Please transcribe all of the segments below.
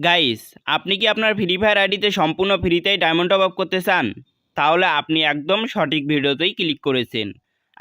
Guys, আপনি কি আপনার ফ্রি ফায়ার আইডিতে সম্পূর্ণ ফ্রিতেই ডায়মন্ড টপ আপ করতে চান? তাহলে আপনি একদম সঠিক ভিডিওতেই ক্লিক করেছেন।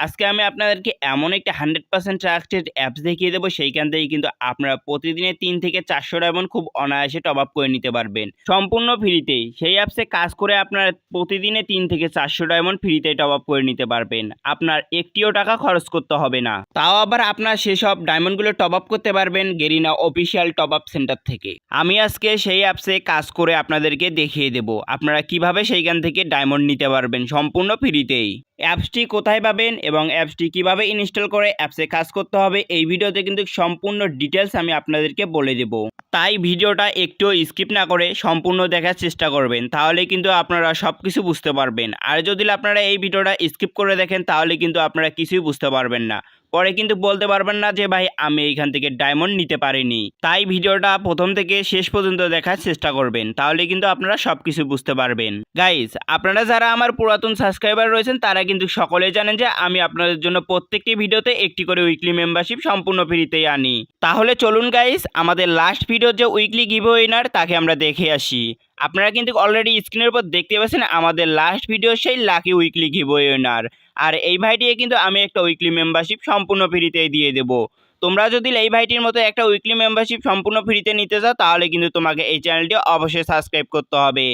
আজকে আমি আপনাদেরকে এমন একটা 100% ট্রাস্টেড অ্যাপস দেখিয়ে দেবো, সেইখান থেকে কিন্তু আপনারা প্রতিদিনে 3 থেকে 400 ডায়মন্ড খুব অনায়াসে টপ আপ করে নিতে পারবেন সম্পূর্ণ ফ্রিতেই। সেই অ্যাপসে কাজ করে আপনারা প্রতিদিনে 3 থেকে 400 ডায়মন্ড ফ্রিতেই টপ আপ করে নিতে পারবেন। আপনার একটিও টাকা খরচ করতে হবে না, তাও আবার আপনার সেসব ডায়মন্ডগুলো টপ আপ করতে পারবেন Garena official top up centre থেকে। আমি আজকে সেই অ্যাপসে কাজ করে আপনাদেরকে দেখিয়ে দেব আপনারা কিভাবে সেইখান থেকে ডায়মন্ড নিতে পারবেন সম্পূর্ণ ফ্রিতেই। অ্যাপসটি কোথায় পাবেন এবং অ্যাপসটি কিভাবে ইনস্টল করে অ্যাপসে কাজ করতে হবে এই ভিডিওতে কিন্তু সম্পূর্ণ ডিটেলস আমি আপনাদেরকে বলে দেব। তাই ভিডিওটা একটুও স্কিপ না করে সম্পূর্ণ দেখার চেষ্টা করবেন, তাহলে কিন্তু আপনারা সব কিছু বুঝতে পারবেন। আর যদি আপনারা এই ভিডিওটা স্কিপ করে দেখেন তাহলে কিন্তু আপনারা কিছুই বুঝতে পারবেন না, পরে কিন্তু বলতে পারবেন না যে ভাই আমি এইখান থেকে ডায়মন্ড নিতে পারিনি। তাই ভিডিওটা প্রথম থেকে শেষ পর্যন্ত দেখার চেষ্টা করবেন, তাহলে কিন্তু আপনারা সব কিছু বুঝতে পারবেন। গাইস, আপনারা যারা আমার পুরাতন সাবস্ক্রাইবার রয়েছেন তারা কিন্তু সকলেই জানেন যে আমি আপনাদের জন্য প্রত্যেকটি ভিডিওতে একটি করে উইকলি মেম্বারশিপ সম্পূর্ণ ফ্রিতেই আনি। তাহলে চলুন গাইস, আমাদের লাস্ট ভিডিওর যে উইকলি গিভওয়ে উইনার তাকে আমরা দেখে আসি। আপনারা কিন্তু অলরেডি স্ক্রিনের উপর দেখতে পাচ্ছেন আমাদের লাস্ট ভিডিও সেই লাকি উইকলি গিভওয়ে উইনার। আর এই ভাইটিকে কিন্তু আমি একটা উইকলি মেম্বারশিপ সম্পূর্ণ ফ্রিতেই দিয়ে দেবো। তোমরা যদি এই ভাইটির মতো একটা উইকলি মেম্বারশিপ সম্পূর্ণ ফ্রিতে নিতে চাও তাহলে কিন্তু তোমাকে এই চ্যানেলটি অবশ্যই সাবস্ক্রাইব করতে হবে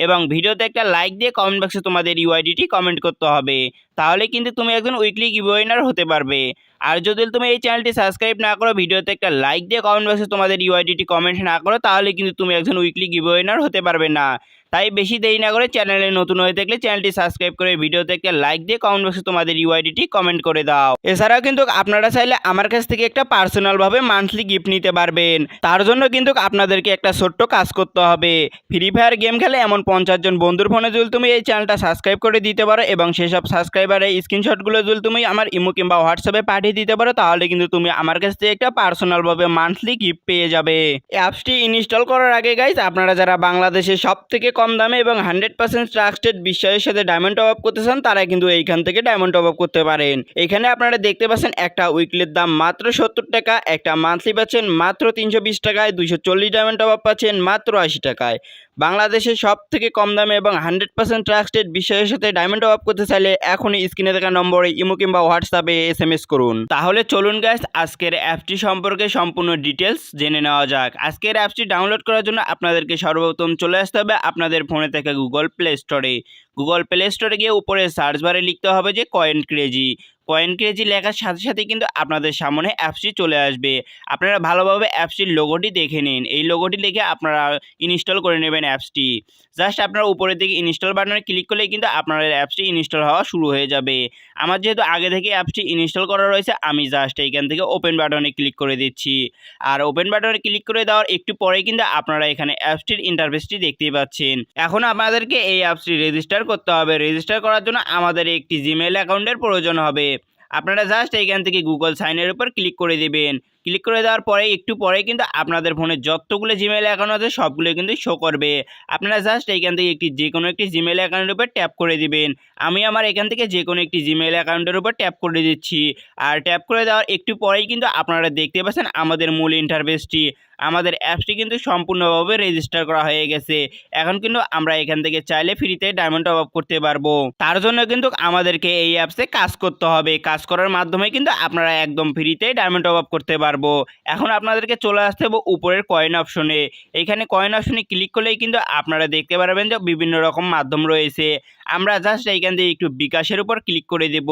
এবং ভিডিওতে একটা লাইক দিয়ে কমেন্ট বক্সে তোমাদের ইউআইডিটি কমেন্ট করতে হবে। তাহলে কিন্তু তুমি একজন উইকলি গিভওয়ে উইনার হতে পারবে। আর যদি তুমি এই চ্যানেলটি সাবস্ক্রাইব না করো, ভিডিওতে একটা লাইক দিয়ে কমেন্ট বক্সে তোমাদের ইউআইডিটি কমেন্ট না করো, তাহলে কিন্তু তুমি একজন উইকলি গিভওয়ে উইনার হতে পারবে না। তাই বেশি দেরি না করে চ্যানেলে নতুন হয়ে থাকলে চ্যানেলটি সাবস্ক্রাইব করে ভিডিওতে একটা লাইক দিয়ে কমেন্ট বক্সে তোমাদের ইউআইডিটি কমেন্ট করে দাও। এছাড়াও কিন্তু আপনারা চাইলে আমার কাছ থেকে একটা পার্সোনালভাবে মান্থলি গিফট নিতে পারবেন। তার জন্য কিন্তু আপনাদেরকে একটা ছোট্ট কাজ করতে হবে। ফ্রি ফায়ার গেম খেলে এমন 50 জন বন্ধুর ফোনে যদি তুমি এই চ্যানেলটা সাবস্ক্রাইব করে দিতে পারো এবং সেসব সাবস্ক্রাইবারের স্ক্রিনশটগুলো যদি তুমি আমার ইমো কিংবা হোয়াটসঅ্যাপে পাঠিয়ে দিতে পারো তাহলে কিন্তু তুমি আমার কাছ থেকে একটা পার্সোনালভাবে মান্থলি গিফট পেয়ে যাবে। অ্যাপসটি ইনস্টল করার আগে গাইজ, আপনারা যারা বাংলাদেশে সব থেকে কম দামে এবং 100% ট্রাস্টেড বিশ্বাসের সাথে ডায়মন্ড টপ আপ করতে চান তারা কিন্তু এইখান থেকে ডায়মন্ড টপ আপ করতে পারেন। এখানে আপনারা দেখতে পাচ্ছেন একটা উইকলির দাম মাত্র 70 টাকা, একটা মান্থলি পাচ্ছেন মাত্র 320 টাকায়, 240 ডায়মন্ড টপ আপ পাচ্ছেন মাত্র 80 টাকায়। বাংলাদেশের সব থেকে কম দামে এবং 100% ট্রাস্টেড বিশ্বাসের সাথে ডায়মন্ড টপ আপ করতে চাইলে এখনই স্ক্রিনে থাকা নম্বরে ইমো কিংবা হোয়াটসঅ্যাপে এসএমএস করুন। তাহলে চলুন গাইস, আজকের অ্যাপটি সম্পর্কে সম্পূর্ণ ডিটেলস জেনে নেওয়া যাক। আজকের অ্যাপটি ডাউনলোড করার জন্য আপনাদেরকে সর্বপ্রথম চলে আসতে হবে আপনাদের ফোনে থেকে গুগল প্লে স্টোরে। গুগল প্লে স্টোরে গিয়ে উপরে সার্চ বারে লিখতে হবে যে কয়েন ক্রেজি। কয়েন ক্রেজি লেখার সাথে সাথে কিন্তু আপনাদের সামনে অ্যাপসটি চলে আসবে। আপনারা ভালোভাবে অ্যাপসটির লোগোটি দেখে নিন। এই লোগোটি লিখে আপনারা ইনস্টল করে নেবেন অ্যাপসটি। জাস্ট আপনারা উপরের দিকে ইনস্টল বাটনে ক্লিক করলেই কিন্তু আপনাদের অ্যাপসটি ইনস্টল হওয়া শুরু হয়ে যাবে। আমার যেহেতু আগে থেকে অ্যাপসটি ইনস্টল করা রয়েছে আমি জাস্ট এইখান থেকে ওপেন বাটনে ক্লিক করে দিচ্ছি। আর ওপেন বাটনে ক্লিক করে দেওয়ার একটু পরেই কিন্তু আপনারা এখানে অ্যাপসটির ইন্টারফেসটি দেখতেই পাচ্ছেন। এখন আপনাদেরকে এই অ্যাপসটি রেজিস্টার করতে হবে। রেজিস্টার করার জন্য আমাদের একটি জিমেইল অ্যাকাউন্টের প্রয়োজন হবে। আপনারা জাস্ট এইখান থেকে গুগল সাইনের উপর ক্লিক করে দিবেন। ক্লিক করে দেওয়ার পরে একটু পরে কিন্তু আপনাদের ফোনে যতগুলো জিমেইল অ্যাকাউন্ট আছে সবগুলো কিন্তু শো করবে। আপনারা জাস্ট এইখান থেকে যে কোনো একটি জিমেইল অ্যাকাউন্টের উপর ট্যাপ করে দিবেন। আমি আমার এখান থেকে যে কোনো একটি জিমেইল অ্যাকাউন্টের উপর ট্যাপ করে দিচ্ছি। আর ট্যাপ করে দেওয়ার একটু পরেই কিন্তু আপনারা দেখতে পাচ্ছেন আমাদের মূল ইন্টারফেসটি। আমাদের অ্যাপসটি কিন্তু সম্পূর্ণভাবে রেজিস্টার করা হয়ে গেছে। এখন কিন্তু আমরা এখান থেকে চাইলে ফ্রিতে ডায়মন্ড টপ আপ করতে পারবো। তার জন্য কিন্তু আমাদেরকে এই অ্যাপসে কাজ করতে হবে। কাজ করার মাধ্যমে কিন্তু আপনারা একদম ফ্রিতে ডায়মন্ড টপ আপ করতে পারবো। এখন আপনাদেরকে চলে আসতে হবে উপরের কয়েন অপশনে। এইখানে কয়েন অপশনে ক্লিক করলেই কিন্তু আপনারা দেখতে পারবেন যে বিভিন্ন রকম মাধ্যম রয়েছে। আমরা জাস্ট এইখান থেকে একটু বিকাশের উপর ক্লিক করে দেব।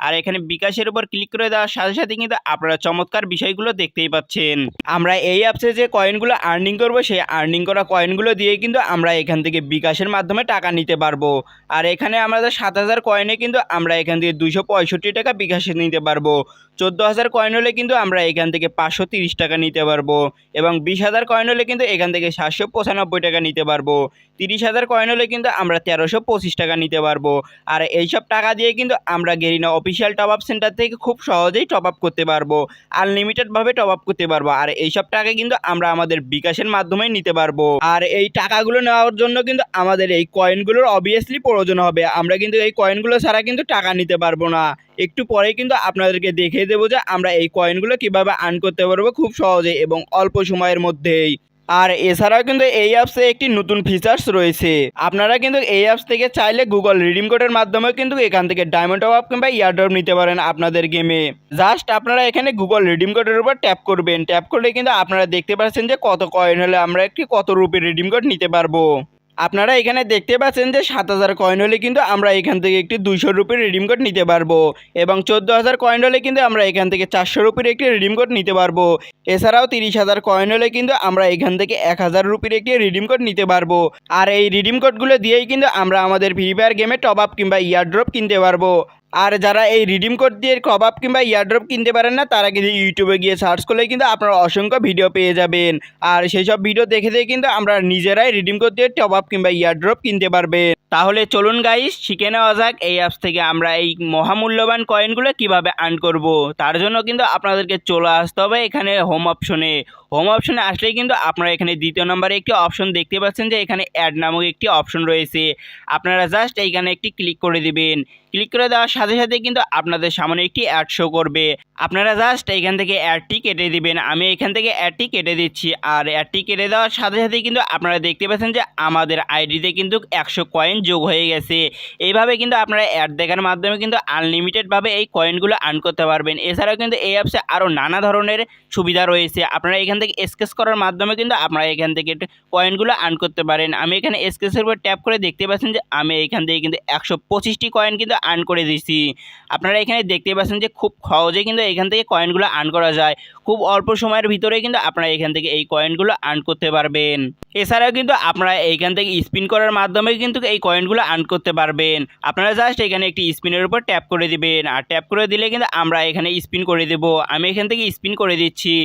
আর এখানে বিকাশের উপর ক্লিক করে দেওয়ার সাথে সাথে কিন্তু আপনারা চমৎকার বিষয়গুলো দেখতেই পাচ্ছেন। আমরা এই অ্যাপসে যে কয়েনগুলো আর্নিং করবো সেই আর্নিং করা কয়েনগুলো দিয়ে কিন্তু আমরা এখান থেকে বিকাশের মাধ্যমে টাকা নিতে পারবো। আর এখানে আমাদের 7000 কয়েনে কিন্তু আমরা এখান থেকে 265 টাকা বিকাশে নিতে পারবো। 14000 কয়েন হলে কিন্তু আমরা এখান থেকে 530 টাকা নিতে পারবো এবং 20000 কয়েন হলে কিন্তু এখান থেকে 795 টাকা নিতে পারবো। 30000 কয়েন হলে কিন্তু আমরা 1325 টাকা নিতে পারবো। আর এইসব টাকা দিয়ে কিন্তু আমরা Garena official top up centre থেকে খুব সহজেই টপ আপ করতে পারবো, আনলিমিটেডভাবে টপ আপ করতে পারবো। আর এইসব টাকা কিন্তু আমরা আমাদের বিকাশের মাধ্যমে নিতে পারবো। আর এই টাকাগুলো নেওয়ার জন্য কিন্তু আমাদের এই কয়েনগুলোর অবভিয়াসলি প্রয়োজন হবে। আমরা কিন্তু এই কয়েনগুলো ছাড়া কিন্তু টাকা নিতে পারবো না। একটু পরে কিন্তু আপনাদেরকে দেখিয়ে দেবো যে আমরা এই কয়েনগুলো কিভাবে আর্ন করতে পারবো খুব সহজে এবং অল্প সময়ের মধ্যেই। আর এছাড়াও কিন্তু এই অ্যাপসে একটি নতুন ফিচার্স রয়েছে। আপনারা কিন্তু এই অ্যাপস থেকে চাইলে গুগল রিডিম কোডের মাধ্যমে কিন্তু এখান থেকে ডায়মন্ড টপ আপ কিংবা ইয়ারড্রপ নিতে পারেন আপনাদের গেমে। জাস্ট আপনারা এখানে গুগল রিডিম কোডের উপর ট্যাপ করবেন, ট্যাপ করলে কিন্তু আপনারা দেখতে পাচ্ছেন যে কত কয়েন হলে আমরা একটি কত রুপির রিডিম কোড নিতে পারবো। আপনারা এখানে দেখতে পাচ্ছেন যে 7,000 কয়েন হলে কিন্তু আমরা এখান থেকে একটি 200 রুপির রিডিম কোড নিতে পারবো এবং 14,000 কয়েন হলে কিন্তু আমরা এখান থেকে 400 রুপির একটি রিডিম কোড নিতে পারবো। এছাড়াও 30,000 কয়েন হলে কিন্তু আমরা এখান থেকে 1,000 রুপির একটি রিডিম কোড নিতে পারবো। আর এই রিডিম কোডগুলো দিয়েই কিন্তু আমরা আমাদের ফ্রি ফায়ার গেমে টপ আপ কিংবা ইয়ারড্রপ কিনতে পারবো। আর যারা এই রিডিম কোড দিয়ে টপ আপ কিংবা ইয়ারড্রপ কিনতে পারেন না, তারা কিন্তু ইউটিউবে গিয়ে সার্চ করলে কিন্তু আপনারা অসংখ্য ভিডিও পেয়ে যাবেন। আর সেই সব ভিডিও দেখে দেখে কিন্তু আমরা নিজেরাই রিডিম কোড দিয়ে টপ আপ কিংবা ইয়ারড্রপ কিনতে পারবেন। তাহলে চলুন গাইস, শিখে নেওয়া যাক এই অ্যাপস থেকে আমরা এই মহামূল্যবান কয়েনগুলো কিভাবে আর্ন করব। তার জন্য কিন্তু আপনাদেরকে চলে আসতে হবে এখানে হোম অপশনে। হোম অপশনে আসলেই কিন্তু আপনারা এখানে দ্বিতীয় নম্বরে একটি অপশন দেখতে পাচ্ছেন যে এখানে অ্যাড নামক একটি অপশন রয়েছে। আপনারা জাস্ট এইখানে একটি ক্লিক করে দিবেন। ক্লিক করে দেওয়ার সাথে সাথে কিন্তু আপনাদের সামনে একটি অ্যাড শো করবে। আপনারা জাস্ট এইখান থেকে অ্যাডটি কেটে দিবেন। আমি এখান থেকে অ্যাডটি কেটে দিচ্ছি। আর অ্যাডটি কেটে দেওয়ার সাথে সাথে কিন্তু আপনারা দেখতে পাচ্ছেন যে আমাদের আইডিতে কিন্তু 100 কয়েন যোগ হয়ে গেছে। এইভাবে কিন্তু আপনারা অ্যাড দেখার মাধ্যমে কিন্তু আনলিমিটেডভাবে এই কয়েনগুলো আর্ন করতে পারবেন। এছাড়াও কিন্তু এই অ্যাপসে আরও নানা ধরনের সুবিধা রয়েছে। আপনারা এখান থেকে স্কেচ করার মাধ্যমে কিন্তু আপনারা এখান থেকে কয়েনগুলো আর্ন করতে পারেন। আমি এখানে স্কেচের উপর ট্যাপ করে দেখতে পাচ্ছেন যে আমি এখান থেকে কিন্তু 125টি কয়েন কিন্তু আর্ন করে দিচ্ছি। আপনারা এখানে দেখতে পাচ্ছেন যে খুব সহজে কিন্তু এখান থেকে কয়েনগুলো আর্ন করা যায়। খুব অল্প সময়ের ভিতরে কিন্তু আপনারা এখান থেকে এই কয়েনগুলো আর্ন করতে পারবেন। এছাড়াও কিন্তু আপনারা এইখান থেকে স্পিন করার মাধ্যমে কিন্তু এই কয়েনগুলো আর্ন করতে পারবেন। আপনারা জাস্ট এখানে একটি স্পিনের উপর ট্যাপ করে দিবেন। আর ট্যাপ করে দিলে কিন্তু আমরা এখানে স্পিন করে দেব। আমি এখান থেকে স্পিন করে দিচ্ছি।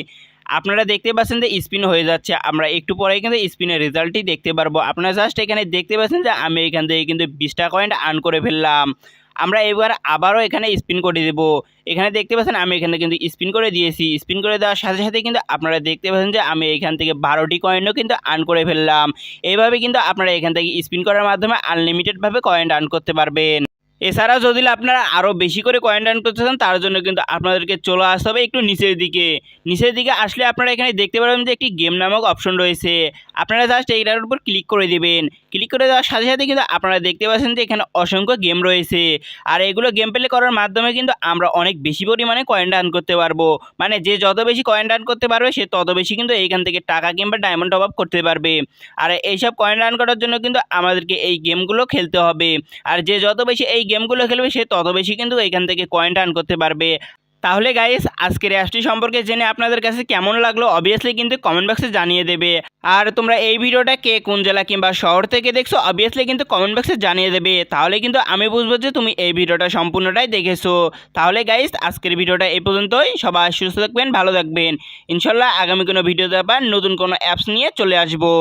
আপনারা দেখতে পাচ্ছেন যে স্পিন হয়ে যাচ্ছে। আমরা একটু পরে কিন্তু স্পিনের রেজাল্টটি দেখতে পারবো। আপনারা জাস্ট এখানে দেখতে পাচ্ছেন যে আমি এখান থেকে কিন্তু 20টা কয়েন আর্ন করে ফেললাম। আমরা এবার আবারও এখানে স্পিন করে দেব। এখানে দেখতে পাচ্ছেন আমি এখানে কিন্তু স্পিন করে দিয়েছি। স্পিন করে দেওয়ার সাথে সাথে কিন্তু আপনারা দেখতে পাচ্ছেন যে আমি এখান থেকে 12টি কয়েনও কিন্তু আর্ন করে ফেললাম। এইভাবে কিন্তু আপনারা এখান থেকে স্পিন করার মাধ্যমে আনলিমিটেডভাবে কয়েন আর্ন করতে পারবেন। এছাড়াও যদি আপনারা আরও বেশি করে কয়েন আর্ন করতে চান, তার জন্য কিন্তু আপনাদেরকে চলে আসতে হবে একটু নিচের দিকে। নিচের দিকে আসলে আপনারা এখানে দেখতে পারবেন যে একটি গেম নামক অপশন রয়েছে। আপনারা জাস্ট এইটার উপর ক্লিক করে দিবেন। ক্লিক করে দেওয়ার সাথে সাথে কিন্তু আপনারা দেখতে পাচ্ছেন যে এখানে অসংখ্য গেম রয়েছে। আর এগুলো গেম প্লে করার মাধ্যমে কিন্তু আমরা অনেক বেশি পরিমাণে কয়েন আর্ন করতে পারবো। মানে যে যত বেশি কয়েন আর্ন করতে পারবে সে তত বেশি কিন্তু এইখান থেকে টাকা কিংবা ডায়মন্ড টপ আপ করতে পারবে। আর এইসব কয়েন আর্ন করার জন্য কিন্তু আমাদেরকে এই গেমগুলো খেলতে হবে। আর যে যত বেশি এই গেমগুলো খেলবে সে তত বেশি কিন্তু এখান থেকে কয়েন আর্ন করতে পারবে। তাহলে গাইস, আজকের অ্যাপসটি সম্পর্কে জেনে আপনাদের কাছে কেমন লাগলো অবভিয়াসলি কিন্তু কমেন্ট বক্সে জানিয়ে দেবে। আর তোমরা এই ভিডিওটা কে কোন জেলা কিংবা শহর থেকে দেখছো অবভিয়াসলি কিন্তু কমেন্ট বক্সে জানিয়ে দেবে। তাহলে কিন্তু আমি বুঝবো যে তুমি এই ভিডিওটা সম্পূর্ণটাই দেখেছো। তাহলে গাইস, আজকের ভিডিওটা এই পর্যন্তই। সবাই সুস্থ থাকবেন, ভালো থাকবেন। ইনশাল্লাহ আগামী কোনো ভিডিওতে আবার নতুন কোনো অ্যাপস নিয়ে চলে আসবো।